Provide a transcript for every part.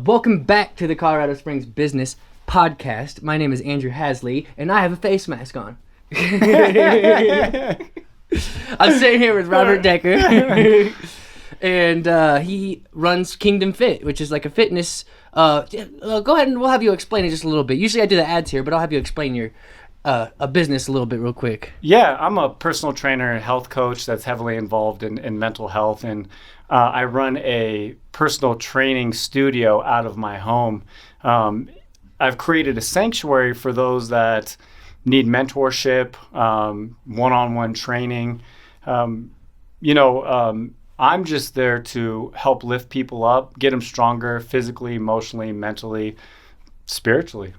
Welcome back to the Colorado Springs Business Podcast. My name is Andrew Hasley, and I have a face mask on. I'm sitting here with Robert Decker, and he runs Kingdom F.I.T, which is like a fitness. Go ahead and we'll have you explain it just a little bit. Usually I do the ads here, but I'll have you explain your a business a little bit real quick. Yeah, I'm a personal trainer and health coach that's heavily involved in mental health, and I run a personal training studio out of my home. I've created a sanctuary for those that need mentorship, one-on-one training. I'm just there to help lift people up, get them stronger physically, emotionally, mentally, spiritually.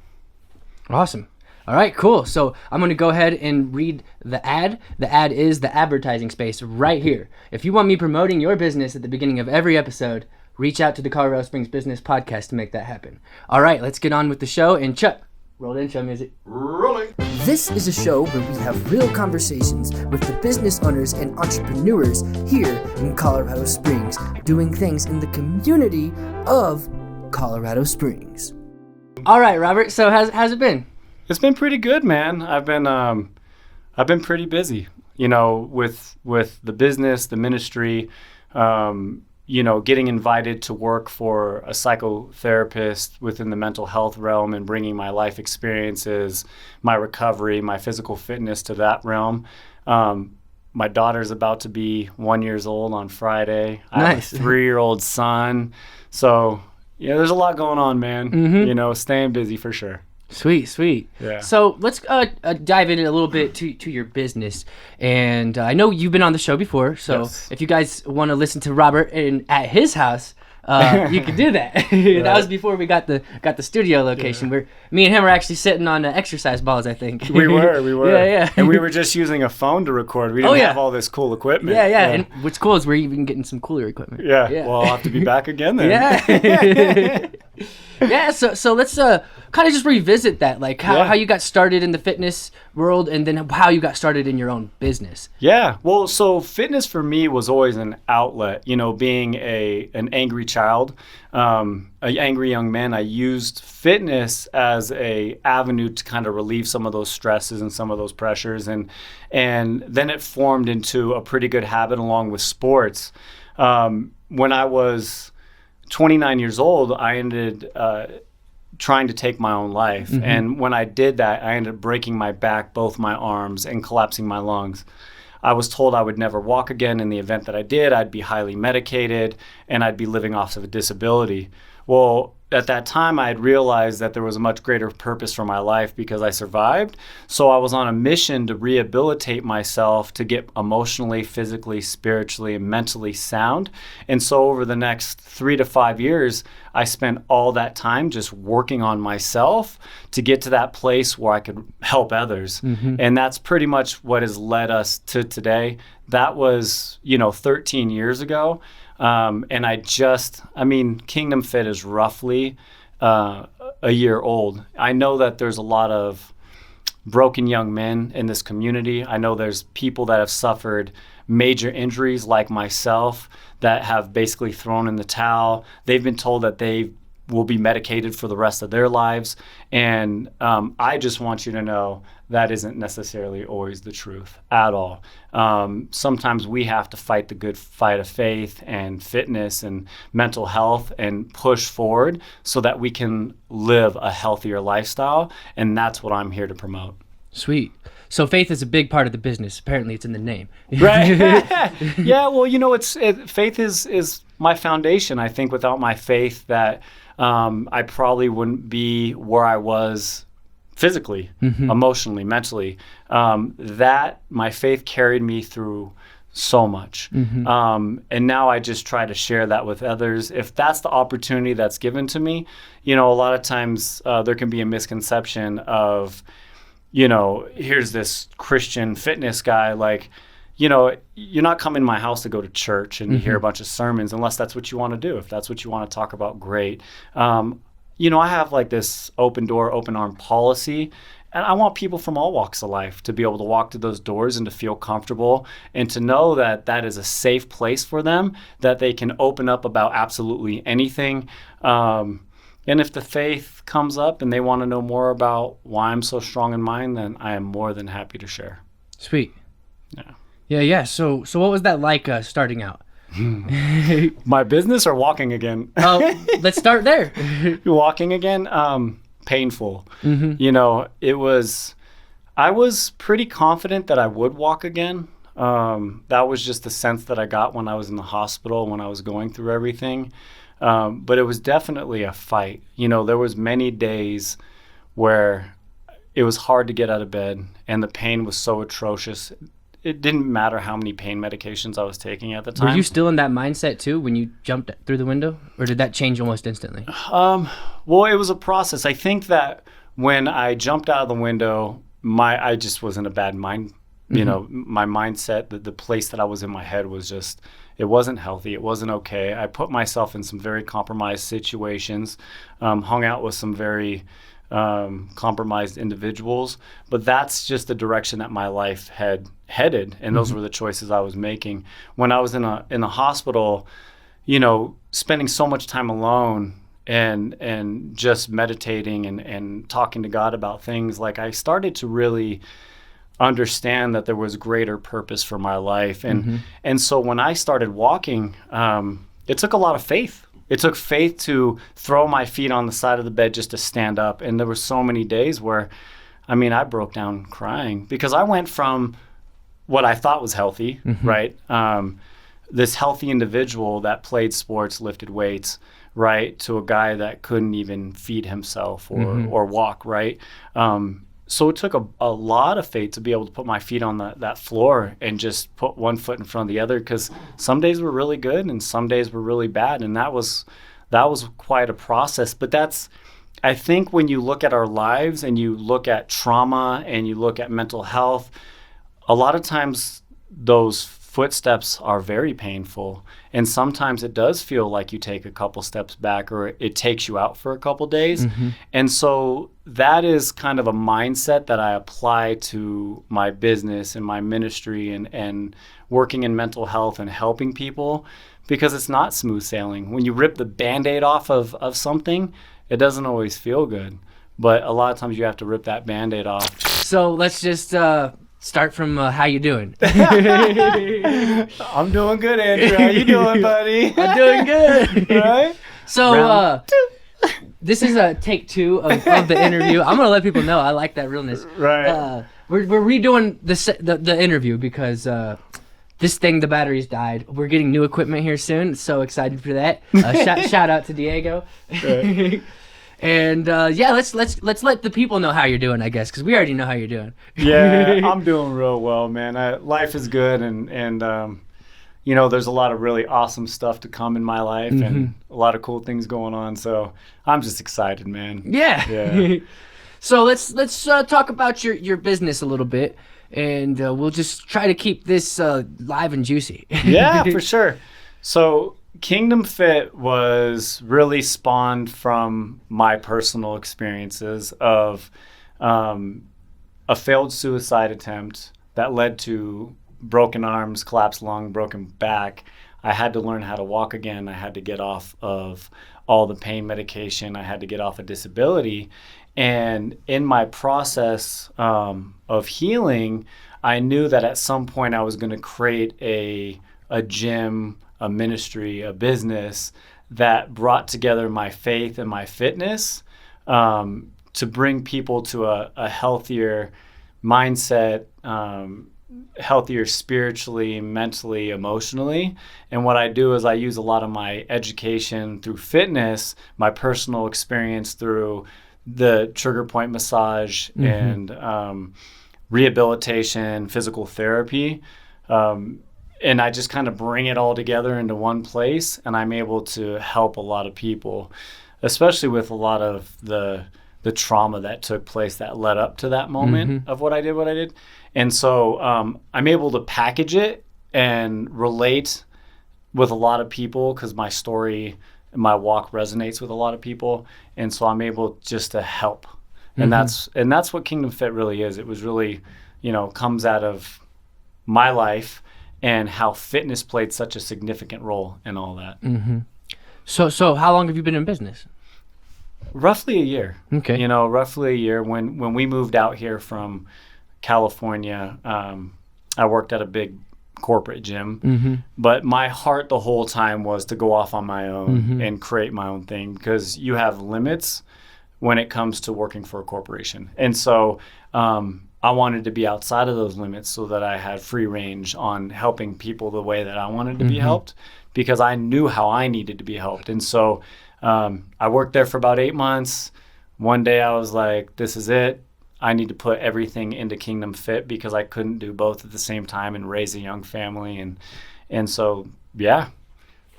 Awesome. All right, cool. So I'm going to go ahead and read the ad. The ad is the advertising space right here. If you want me promoting your business at the beginning of every episode, reach out to the Colorado Springs Business Podcast to make that happen. All right, let's get on with the show. And Chuck, roll the intro music. Rolling. This is a show where we have real conversations with the business owners and entrepreneurs here in Colorado Springs, doing things in the community of Colorado Springs. All right, Robert. So how's it been? It's been pretty good, man. I've been pretty busy, with the business, the ministry, getting invited to work for a psychotherapist within the mental health realm and bringing my life experiences, my recovery, my physical fitness to that realm. My daughter's about to be 1 year old on Friday. Nice. I have a 3-year-old son. So, there's a lot going on, man. Mm-hmm. Staying busy for sure. Sweet. Yeah. So let's dive in a little bit to your business. And I know you've been on the show before, so Yes. If you guys want to listen to Robert at his house, you can do that. That was before we got the studio location where me and him were actually sitting on exercise balls, I think. We were. Yeah. And we were just using a phone to record. We didn't have all this cool equipment. Yeah. And what's cool is we're even getting some cooler equipment. Yeah. Well, I'll have to be back again then. Yeah. Yeah, so let's kind of just revisit that, like how you got started in the fitness world and then how you got started in your own business. Yeah, well, so fitness for me was always an outlet, being an angry child, an angry young man. I used fitness as a avenue to kind of relieve some of those stresses and some of those pressures, and then it formed into a pretty good habit along with sports. When I was 29 years old, I ended trying to take my own life. Mm-hmm. And when I did that, I ended up breaking my back, both my arms, and collapsing my lungs. I was told I would never walk again. In the event that I did, I'd be highly medicated and I'd be living off of a disability. Well, at that time, I had realized that there was a much greater purpose for my life because I survived. So I was on a mission to rehabilitate myself to get emotionally, physically, spiritually, and mentally sound. And so over the next 3 to 5 years, I spent all that time just working on myself to get to that place where I could help others. Mm-hmm. And that's pretty much what has led us to today. That was, 13 years ago. And Kingdom F.I.T is roughly a year old. I know that there's a lot of broken young men in this community. I know there's people that have suffered major injuries like myself that have basically thrown in the towel. They've been told that they will be medicated for the rest of their lives. And I just want you to know that isn't necessarily always the truth at all. Sometimes we have to fight the good fight of faith and fitness and mental health and push forward so that we can live a healthier lifestyle. And that's what I'm here to promote. Sweet. So faith is a big part of the business. Apparently it's in the name. Right. Yeah, well, faith is my foundation. I think without my faith that I probably wouldn't be where I was physically, mm-hmm. emotionally, mentally. That my faith carried me through so much. Mm-hmm. And now I just try to share that with others. If that's the opportunity that's given to me, a lot of times there can be a misconception of, here's this Christian fitness guy, like, you're not coming to my house to go to church and mm-hmm. hear a bunch of sermons unless that's what you want to do. If that's what you want to talk about, great. I have like this open door, open arm policy. And I want people from all walks of life to be able to walk through those doors and to feel comfortable and to know that that is a safe place for them, that they can open up about absolutely anything. And if the faith comes up and they want to know more about why I'm so strong in mine, then I am more than happy to share. Sweet. Yeah. Yeah. So what was that like starting out? My business or walking again? Let's start there. Walking again, painful. You know, I was pretty confident that I would walk again. That was just the sense that I got when I was in the hospital, when I was going through everything. But it was definitely a fight. You know, there was many days where it was hard to get out of bed and the pain was so atrocious. It didn't matter how many pain medications I was taking at the time. Were you still in that mindset too when you jumped through the window, or did that change almost instantly? Well, it was a process. I think that when I jumped out of the window, I just was in a bad mind. You know, my mindset, the place that I was in my head was just, it wasn't healthy. It wasn't okay. I put myself in some very compromised situations, hung out with some very compromised individuals, but that's just the direction that my life had headed, and those were the choices I was making. When I was in the hospital, you know, spending so much time alone and just meditating and talking to God about things, like I started to really understand that there was greater purpose for my life. And so when I started walking, it took a lot of faith. It took faith to throw my feet on the side of the bed just to stand up. And there were so many days where, I mean, I broke down crying because I went from what I thought was healthy, right? This healthy individual that played sports, lifted weights, right, to a guy that couldn't even feed himself or walk, right? So it took a lot of faith to be able to put my feet on that floor and just put one foot in front of the other, because some days were really good and some days were really bad. And that was quite a process. But I think when you look at our lives and you look at trauma and you look at mental health, a lot of times those footsteps are very painful. And sometimes it does feel like you take a couple steps back, or it takes you out for a couple days. And so that is kind of a mindset that I apply to my business and my ministry and working in mental health and helping people, because it's not smooth sailing. When you rip the Band-Aid off of something, it doesn't always feel good. But a lot of times you have to rip that Band-Aid off. So let's just start from how you doing? I'm doing good, Andrew. How you doing, buddy? I'm doing good. Right? So this is a take 2 of the interview. I'm gonna let people know I like that realness. Right. We're redoing the interview because this thing, the batteries died. We're getting new equipment here soon. So excited for that. Shout out to Diego. Right. And yeah, let's let the people know how you're doing, I guess, because we already know how you're doing. Yeah, I'm doing real well, man. Life is good, and you know, there's a lot of really awesome stuff to come in my life, and a lot of cool things going on. So I'm just excited, man. Yeah. So let's talk about your business a little bit, and we'll just try to keep this live and juicy. Yeah, for sure. So Kingdom F.I.T was really spawned from my personal experiences of a failed suicide attempt that led to broken arms, collapsed lung, broken back. I had to learn how to walk again. I had to get off of all the pain medication. I had to get off of disability. And in my process of healing, I knew that at some point I was going to create a gym, a ministry, a business that brought together my faith and my fitness to bring people to a healthier mindset, healthier spiritually, mentally, emotionally. And what I do is I use a lot of my education through fitness, my personal experience through the trigger point massage and rehabilitation, physical therapy. And I just kind of bring it all together into one place, and I'm able to help a lot of people, especially with a lot of the trauma that took place that led up to that moment of what I did. And so I'm able to package it and relate with a lot of people because my story and my walk resonates with a lot of people. And so I'm able just to help. And that's what Kingdom F.I.T really is. It was really, comes out of my life and how fitness played such a significant role in all that. So how long have you been in business? Roughly a year. Okay. You know, roughly a year. When we moved out here from California, I worked at a big corporate gym, but my heart the whole time was to go off on my own and create my own thing, because you have limits when it comes to working for a corporation. And so I wanted to be outside of those limits so that I had free range on helping people the way that I wanted to be helped, because I knew how I needed to be helped. And so I worked there for about 8 months. One day I was like, this is it. I need to put everything into Kingdom Fit, because I couldn't do both at the same time and raise a young family. And so, yeah.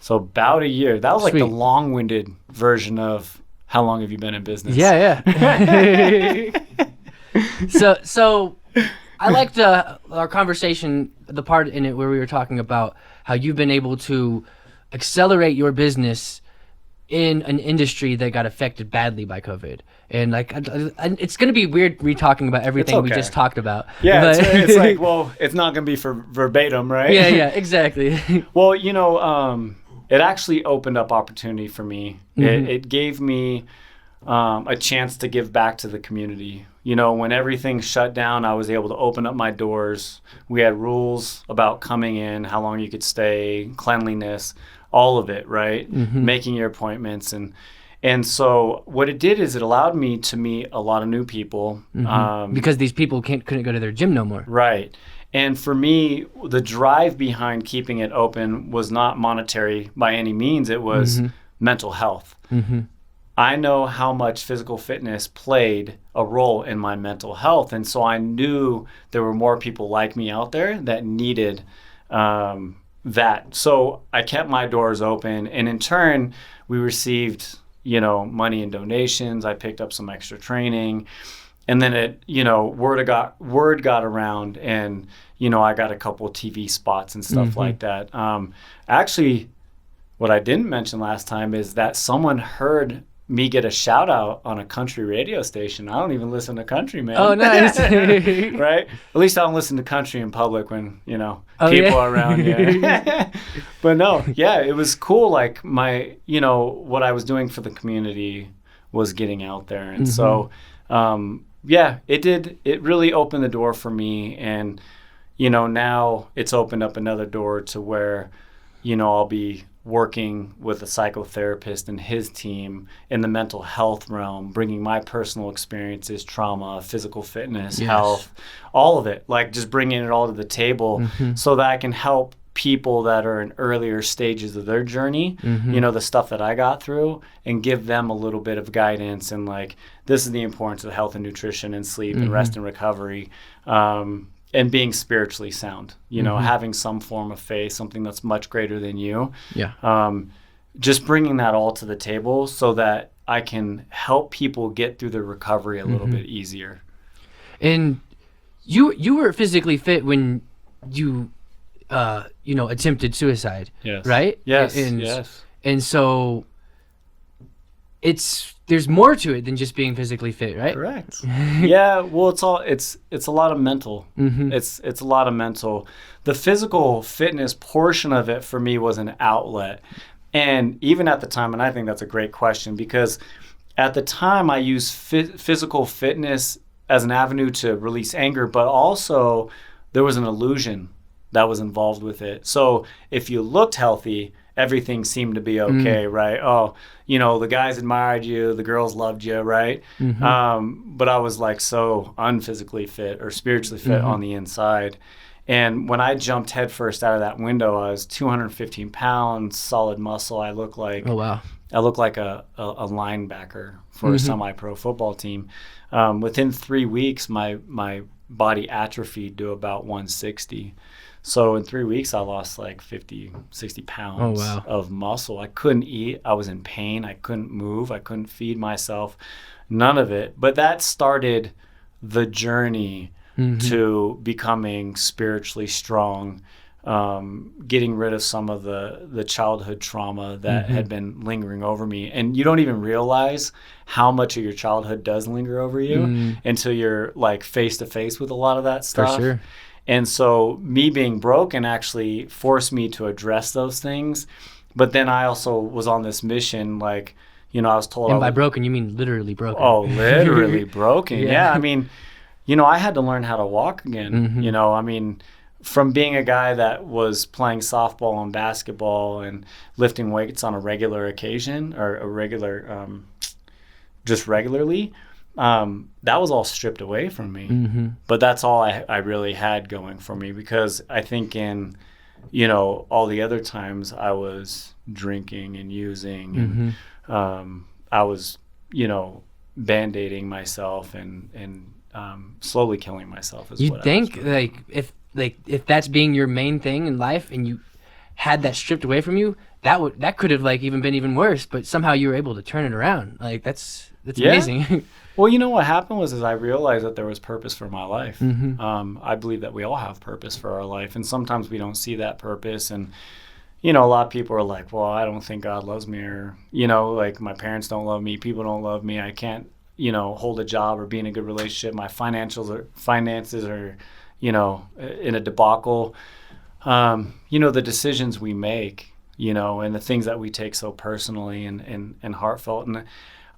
So about a year. That was like Sweet. the long-winded version of how long have you been in business? Yeah. So I liked our conversation, the part in it where we were talking about how you've been able to accelerate your business in an industry that got affected badly by COVID. And like, it's going to be weird re-talking about everything we just talked about. Yeah, but it's like, well, it's not going to be for verbatim, right? Yeah, exactly. Well, you know, it actually opened up opportunity for me. It gave me a chance to give back to the community. You know, when everything shut down, I was able to open up my doors. We had rules about coming in, how long you could stay, cleanliness, all of it, right? Making your appointments. And so what it did is it allowed me to meet a lot of new people. Because these people couldn't go to their gym no more. Right. And for me, the drive behind keeping it open was not monetary by any means. It was mental health. I know how much physical fitness played a role in my mental health. And so I knew there were more people like me out there that needed that. So I kept my doors open. And in turn, we received, you know, money and donations. I picked up some extra training. And then it, you know, word got around, and, you know, I got a couple TV spots and stuff like that. Actually, what I didn't mention last time is that someone heard me get a shout out on a country radio station. I don't even listen to country, man. Oh, nice. Right? At least I don't listen to country in public when, you know, people are around. Yeah. But no, yeah, it was cool. Like my, you know, what I was doing for the community was getting out there. And so, yeah, it really opened the door for me. And, you know, now it's opened up another door to where, you know, I'll be working with a psychotherapist and his team in the mental health realm, bringing my personal experiences, trauma, physical fitness, health, all of it, like just bringing it all to the table so that I can help people that are in earlier stages of their journey, you know, the stuff that I got through, and give them a little bit of guidance and like, this is the importance of health and nutrition and sleep and rest and recovery. And being spiritually sound, you know, having some form of faith, something that's much greater than you. Yeah. Just bringing that all to the table so that I can help people get through the recovery a little bit easier. And you were physically fit when you, you know, attempted suicide. Yes. Right? Yes. Yes. And so there's more to it than just being physically fit, right? Correct. Yeah, well, it's a lot of mental. It's a lot of mental. The physical fitness portion of it for me was an outlet. And even at the time, and I think that's a great question, because at the time I used physical fitness as an avenue to release anger, but also there was an illusion that was involved with it. So if you looked healthy, everything seemed to be okay, right? Oh, you know, the guys admired you, the girls loved you, right? But I was like so unphysically fit or spiritually fit on the inside. And when I jumped headfirst out of that window, I was 215 pounds, solid muscle. I look like a linebacker for a semi-pro football team. Within 3 weeks, my body atrophied to about 160. So in 3 weeks, I lost like 50, 60 pounds of muscle. I couldn't eat. I was in pain. I couldn't move. I couldn't feed myself. None of it. But that started the journey to becoming spiritually strong, getting rid of some of the childhood trauma that had been lingering over me. And you don't even realize how much of your childhood does linger over you until you're like face to face with a lot of that stuff. For sure. And so me being broken actually forced me to address those things. But then I also was on this mission, like, I was told. And by broken, you mean literally broken. Oh, literally broken. Yeah. Yeah. I mean, I had to learn how to walk again. I mean, from being a guy that was playing softball and basketball and lifting weights on a regular occasion or a regular, just regularly, that was all stripped away from me. But that's all I really had going for me, because I think in, all the other times I was drinking and using and I was, band-aiding myself and slowly killing myself is what I think was doing. if that's being your main thing in life and you had that stripped away from you, that could have even been even worse, but somehow you were able to turn it around. That's amazing. Well, what happened was I realized that there was purpose for my life. I believe that we all have purpose for our life, and sometimes we don't see that purpose. And a lot of people are like, well, I don't think God loves me, or like my parents don't love me, people don't love me, I can't hold a job or be in a good relationship, my finances are in a debacle. The decisions we make, and the things that we take so personally and heartfelt. And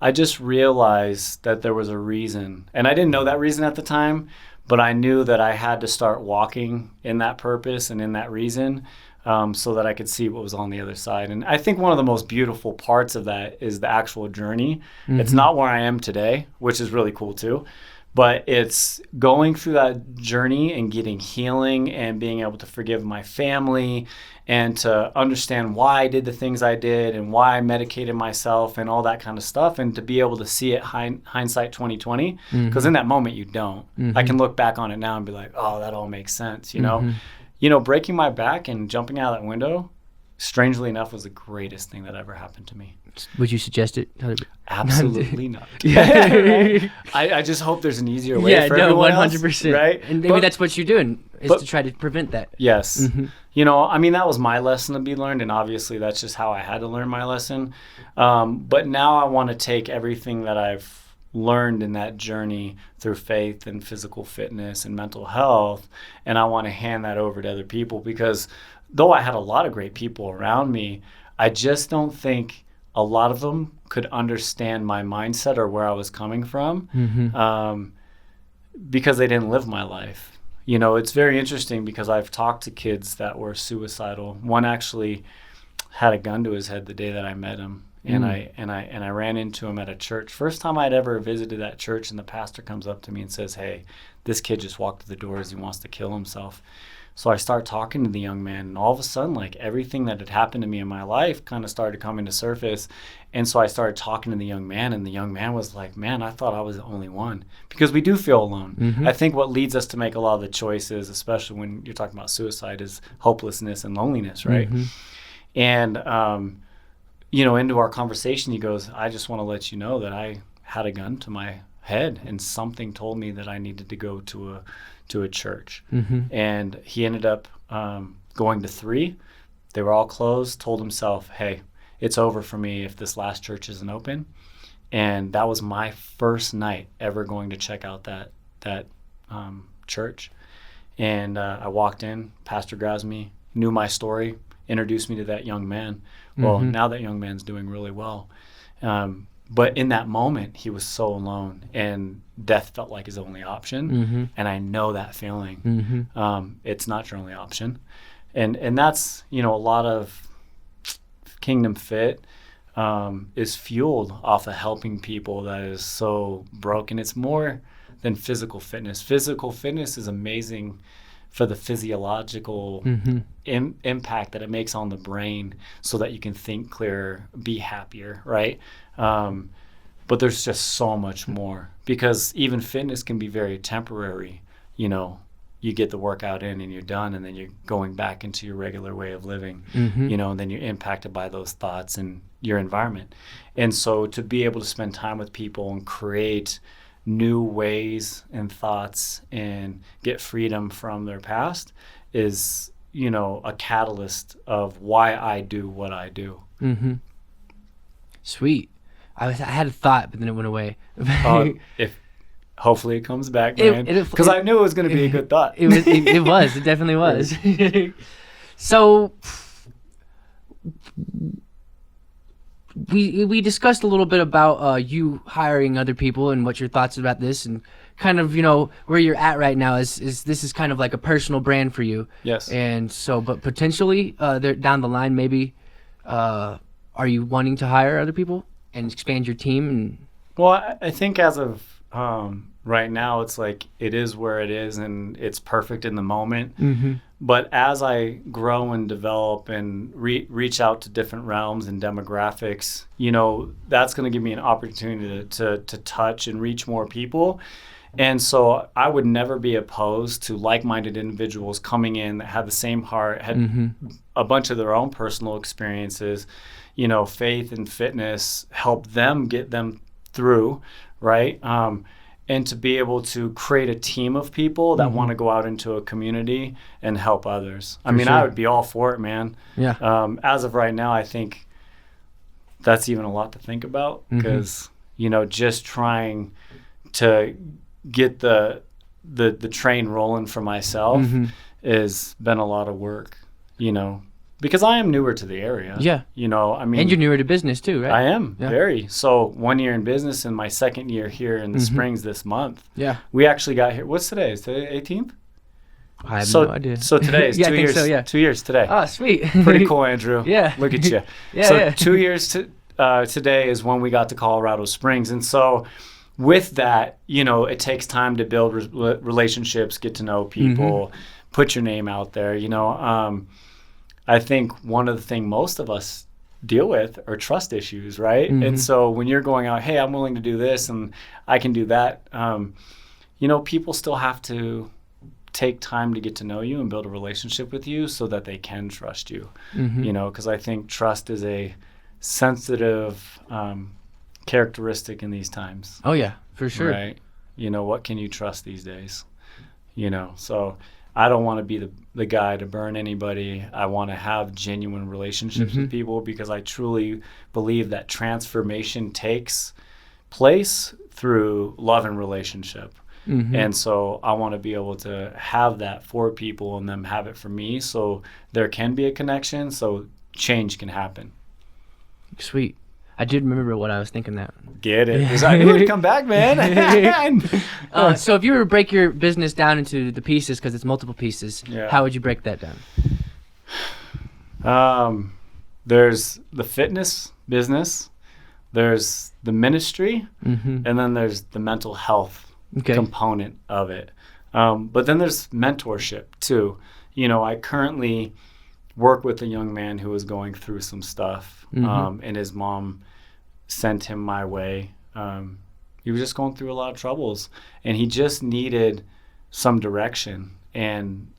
I just realized that there was a reason. And I didn't know that reason at the time, but I knew that I had to start walking in that purpose and in that reason, so that I could see what was on the other side. And I think one of the most beautiful parts of that is the actual journey. It's not where I am today, which is really cool too. But it's going through that journey and getting healing and being able to forgive my family and to understand why I did the things I did and why I medicated myself and all that kind of stuff, and to be able to see it hindsight 2020, because in that moment you don't. I can look back on it now and be like, oh, that all makes sense, breaking my back and jumping out of that window, strangely enough, was the greatest thing that ever happened to me. Would you suggest it? Absolutely not. Right? I just hope there's an easier way for everyone 100%. else, right? And maybe that's what you're doing, is to try to prevent that. Yes. I mean, that was my lesson to be learned, and obviously that's just how I had to learn my lesson. But now I want to take everything that I've learned in that journey through faith and physical fitness and mental health, and I want to hand that over to other people, because though I had a lot of great people around me, I just don't think a lot of them could understand my mindset or where I was coming from, because they didn't live my life. It's very interesting, because I've talked to kids that were suicidal. One actually had a gun to his head the day that I met him, and I ran into him at a church. First time I'd ever visited that church, and the pastor comes up to me and says, "Hey, this kid just walked through the doors. He wants to kill himself." So I start talking to the young man, and all of a sudden, like, everything that had happened to me in my life kind of started coming to surface. And so I started talking to the young man, and the young man was like, man, I thought I was the only one. Because we do feel alone. I think what leads us to make a lot of the choices, especially when you're talking about suicide, is hopelessness and loneliness, right? And, into our conversation, he goes, I just want to let you know that I had a gun to my head, and something told me that I needed to go to a church. And he ended up going to 3. They were all closed. Told himself, hey, it's over for me if this last church isn't open. And that was my first night ever going to check out that church. And I walked in, pastor grabs me, knew my story, introduced me to that young man. Well, now that young man's doing really well. But in that moment, he was so alone, and death felt like his only option. And I know that feeling. It's not your only option. And that's, a lot of Kingdom Fit is fueled off of helping people that is so broken. It's more than physical fitness. Physical fitness is amazing for the physiological impact that it makes on the brain, so that you can think clearer, be happier, right? But there's just so much more, because even fitness can be very temporary. You get the workout in and you're done, and then you're going back into your regular way of living, and then you're impacted by those thoughts and your environment. And so to be able to spend time with people and create new ways and thoughts and get freedom from their past is, a catalyst of why I do what I do. Sweet. I had a thought, but then it went away. If hopefully it comes back, man, because I knew it was going to be a good thought. It was. It definitely was. So, we discussed a little bit about you hiring other people and what your thoughts about this, and kind of, you know, where you're at right now is this is kind of like a personal brand for you. Yes. And so, but potentially there down the line, maybe are you wanting to hire other people and expand your team? And Well, I think as of right now, it's like it is where it is, and it's perfect in the moment. But as I grow and develop and reach out to different realms and demographics, you know, that's going to give me an opportunity to touch and reach more people. And so I would never be opposed to like-minded individuals coming in that have the same heart, had a bunch of their own personal experiences, you know, faith and fitness, help them get them through, right? And to be able to create a team of people that want to go out into a community and help others. I mean, sure. I would be all for it, man. Yeah. As of right now, I think that's even a lot to think about, because, you know, just trying to get the train rolling for myself has been a lot of work, you know, because I am newer to the area. Yeah. You know, I mean. And you're newer to business too, right? I am, Yeah. very. So 1 year in business and my second year here in the Springs this month. Yeah. We actually got here. What's today? Is today 18th? I have So, no idea. so today is Yeah, I 2 think years. so, yeah. 2 years today. Oh, sweet. Pretty cool, Andrew. Yeah. Look at you. Yeah, So yeah. 2 years today is when we got to Colorado Springs. And so with that, you know, it takes time to build relationships, get to know people, put your name out there. You know, I think one of the things most of us deal with are trust issues, right? And so when you're going out, hey, I'm willing to do this and I can do that, you know, people still have to take time to get to know you and build a relationship with you so that they can trust you, you know, because I think trust is a sensitive characteristic in these times. Oh yeah, for sure. Right? You know, what can you trust these days? You know, so I don't want to be the guy to burn anybody. I want to have genuine relationships with people, because I truly believe that transformation takes place through love and relationship. And so I want to be able to have that for people and them have it for me, so there can be a connection, so change can happen. Sweet. I did remember what I was thinking that. Get it? I knew it'd come back, man. So if you were to break your business down into the pieces, because it's multiple pieces, how would you break that down? There's the fitness business, there's the ministry, and then there's the mental health component of it. But then there's mentorship too. You know, I currently work with a young man who is going through some stuff, and his mom sent him my way. He was just going through a lot of troubles, and he just needed some direction. And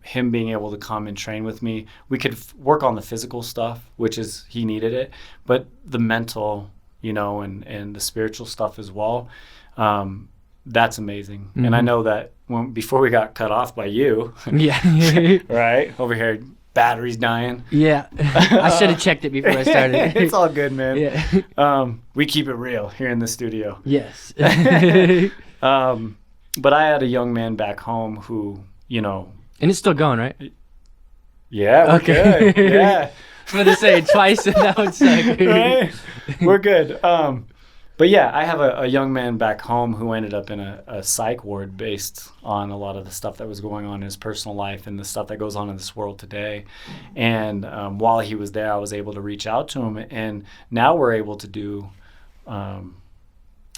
him being able to come and train with me, we could work on the physical stuff, which is he needed it, but the mental, you know, and the spiritual stuff as well. That's amazing. And I know that before we got cut off by you, right over here, batteries dying. Yeah. I should have checked it before I started. It's all good, man. Yeah. We keep it real here in the studio. Yes. But I had a young man back home who, you know. And it's still going, right? Yeah, we're good. Yeah. I'm going to say it twice and that would suck. Right? We're good. But yeah, I have a young man back home who ended up in a psych ward based on a lot of the stuff that was going on in his personal life and the stuff that goes on in this world today. And while he was there, I was able to reach out to him. And now we're able to do,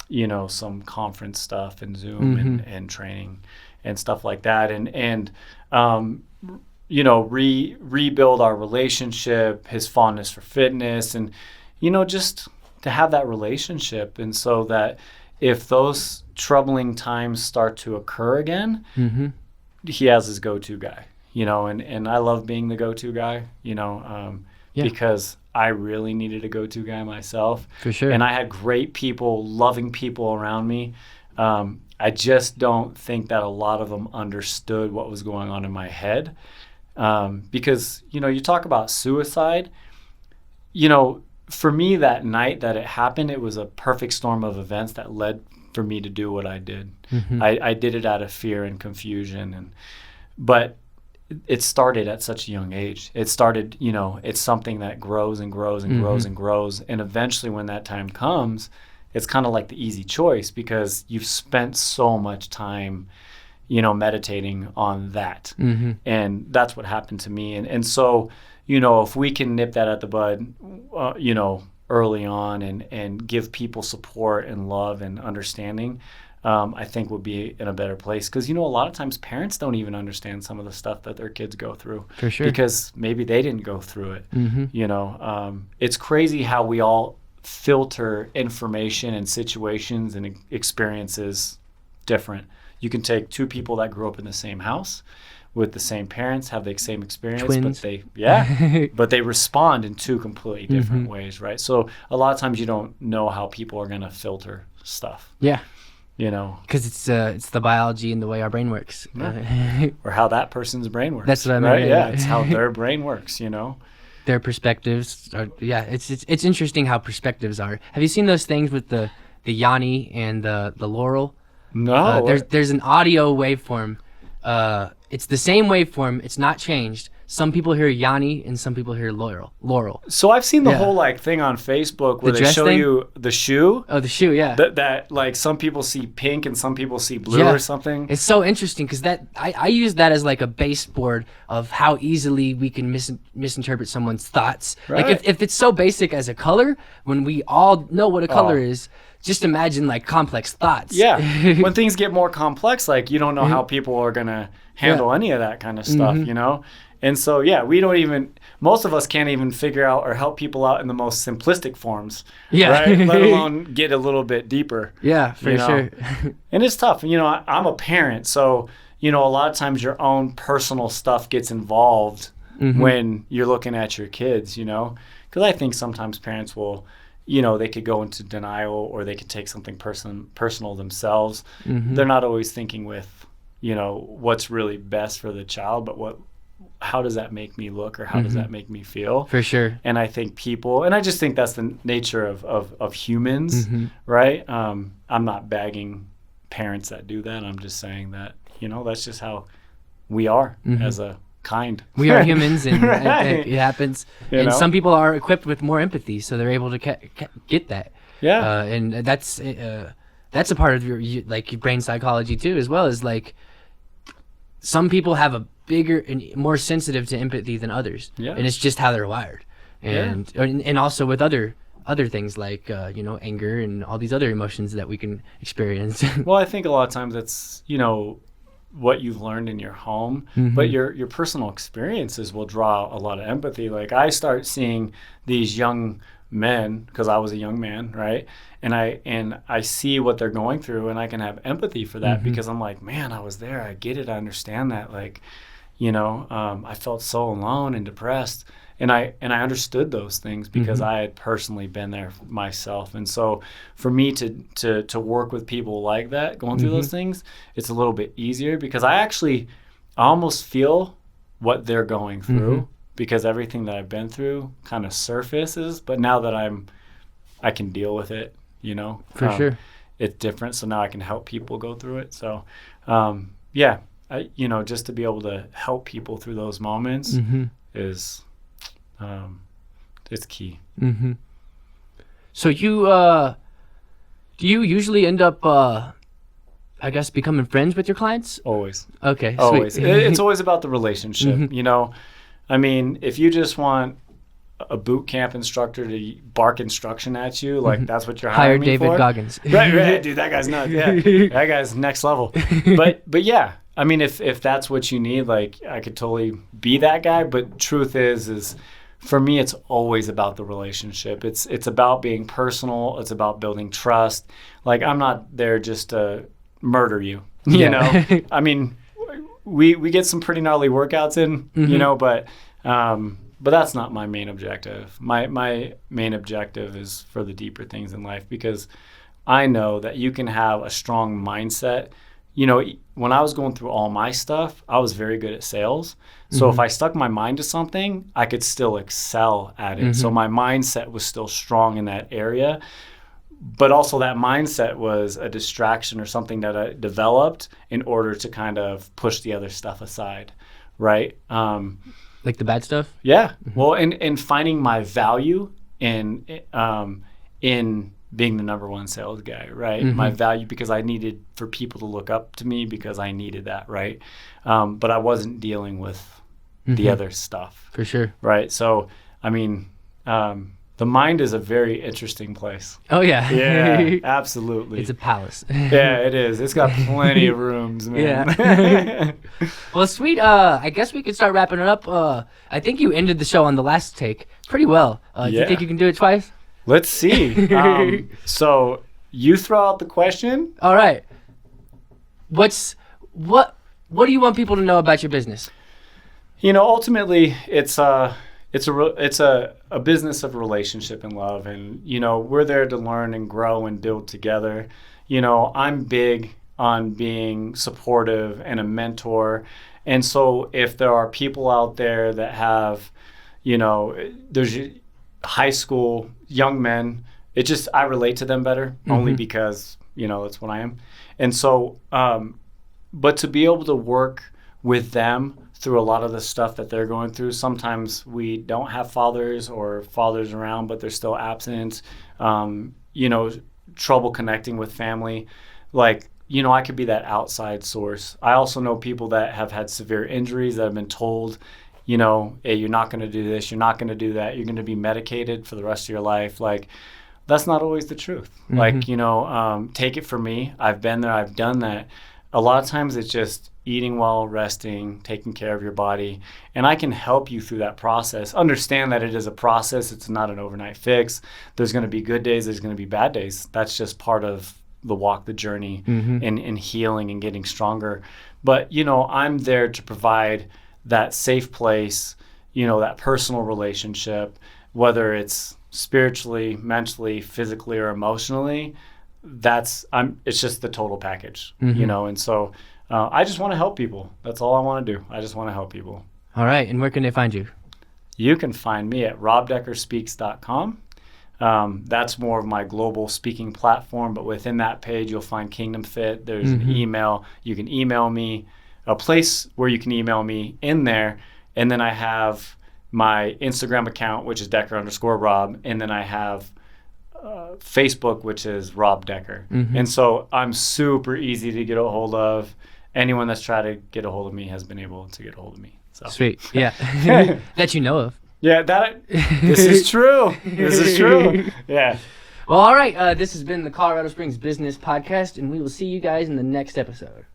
you know, some conference stuff and Zoom and training and stuff like that. And you know, rebuild our relationship, his fondness for fitness, and, you know, just to have that relationship. And so that if those troubling times start to occur again, he has his go-to guy, you know, and I love being the go-to guy, you know, because I really needed a go-to guy myself. For sure. And I had great people, loving people around me. I just don't think that a lot of them understood what was going on in my head. Because, you know, you talk about suicide, you know, for me that night that it happened, it was a perfect storm of events that led for me to do what I did. I did it out of fear and confusion. But it started at such a young age. It started, it's something that grows and grows and grows and grows. And eventually when that time comes, it's kind of like the easy choice because you've spent so much time, meditating on that. And that's what happened to me. And so, if we can nip that at the bud, early on and give people support and love and understanding, I think we'll be in a better place. Because, a lot of times parents don't even understand some of the stuff that their kids go through. For sure. Because maybe they didn't go through it. It's crazy how we all filter information and situations and experiences different. You can take two people that grew up in the same house with the same parents, have the same experience, Twins. but they respond in two completely different ways, right? So a lot of times you don't know how people are going to filter stuff. Yeah. Because it's the biology and the way our brain works. or how that person's brain works. That's what I mean. Right? Yeah, it's how their brain works, Their perspectives are, it's interesting how perspectives are. Have you seen those things with the Yanni and the Laurel? No. There's an audio waveform. It's the same waveform. It's not changed. Some people hear Yanni and some people hear Laurel. So I've seen the whole thing on Facebook where they show you the shoe. Oh, the shoe, yeah. That some people see pink and some people see blue or something. It's so interesting because I use that as like a baseboard of how easily we can misinterpret someone's thoughts. Right. Like if it's so basic as a color, when we all know what a color is, just imagine like complex thoughts. Yeah. When things get more complex, you don't know how people are going to handle any of that kind of stuff, And so, most of us can't even figure out or help people out in the most simplistic forms, right? Let alone get a little bit deeper. Yeah, for sure. And it's tough. I'm a parent, so, a lot of times your own personal stuff gets involved when you're looking at your kids, because I think sometimes parents will, they could go into denial or they could take something personal themselves. They're not always thinking with, what's really best for the child, but how does that make me look or how does that make me feel? For sure. And I think I just think that's the nature of humans, right? I'm not bagging parents that do that. I'm just saying that, that's just how we are as a kind. We are humans and it happens. And know? Some people are equipped with more empathy, so they're able to get that. Yeah. And that's a part of your brain psychology too, as well as some people have a bigger and more sensitive to empathy than others. Yeah. And it's just how they're wired. And also with other things like anger and all these other emotions that we can experience. Well, I think a lot of times that's what you've learned in your home, but your personal experiences will draw a lot of empathy. I start seeing these young men because I was a young man, right? And I see what they're going through, and I can have empathy for that because I'm like, man, I was there. I get it. I understand that. I felt so alone and depressed, and I understood those things because I had personally been there myself. And so for me to work with people like that going through those things, it's a little bit easier because I almost feel what they're going through because everything that I've been through kind of surfaces. But now that I can deal with it, For sure. It's different. So now I can help people go through it. So, just to be able to help people through those moments is, it's key. So do you usually end up, becoming friends with your clients? Always. Okay. Always. Sweet. It's always about the relationship. If you just want a boot camp instructor to bark instruction at you, that's what you're hiring me David for. Goggins. Right, dude, that guy's nuts. Yeah, that guy's next level. But yeah, if that's what you need, I could totally be that guy. But truth is for me, it's always about the relationship. It's about being personal. It's about building trust. I'm not there just to murder you. You know, we get some pretty gnarly workouts in, but that's not my main objective. My main objective is for the deeper things in life, because I know that you can have a strong mindset. When I was going through all my stuff, I was very good at sales. So if I stuck my mind to something, I could still excel at it. So my mindset was still strong in that area. But also that mindset was a distraction or something that I developed in order to kind of push the other stuff aside, right? Like the bad stuff? Yeah. Well, and finding my value in being the number one sales guy, right? My value, because I needed for people to look up to me because I needed that, right? But I wasn't dealing with the other stuff. For sure. Right. So, I mean, the mind is a very interesting place. Oh, yeah. Yeah, absolutely. It's a palace. Yeah, it is. It's got plenty of rooms, man. Yeah. Well, sweet. I guess we could start wrapping it up. I think you ended the show on the last take pretty well. Do you think you can do it twice? Let's see. So you throw out the question. All right. What do you want people to know about your business? Ultimately, it's a business of relationship and love, and we're there to learn and grow and build together. I'm big on being supportive and a mentor, and so if there are people out there that have, there's high school young men, I relate to them better only because that's what I am, and so but to be able to work with them through a lot of the stuff that they're going through. Sometimes we don't have fathers or fathers around, but they're still absent. Trouble connecting with family. Like, I could be that outside source. I also know people that have had severe injuries that have been told, hey, you're not going to do this, you're not going to do that, you're going to be medicated for the rest of your life. Like, that's not always the truth. Like, take it from me. I've been there, I've done that. A lot of times it's just eating well, resting, taking care of your body. And I can help you through that process. Understand that it is a process. It's not an overnight fix. There's going to be good days. There's going to be bad days. That's just part of the walk, the journey, in healing and getting stronger. But, I'm there to provide that safe place, that personal relationship, whether it's spiritually, mentally, physically, or emotionally. It's just the total package, and so I just want to help people. That's all I want to do. I just want to help people. All right. And where can they find you? You can find me at robdeckerspeaks.com. That's more of my global speaking platform, but within that page, you'll find Kingdom Fit. There's an email. You can email me, a place where you can email me in there. And then I have my Instagram account, which is Decker_Rob. And then I have Facebook, which is Rob Decker. And so I'm super easy to get a hold of. Anyone that's tried to get a hold of me has been able to get a hold of me. So. Sweet. Yeah. That you know of. Yeah, this is true. This is true. Yeah. Well, all right. This has been the Colorado Springs Business Podcast, and we will see you guys in the next episode.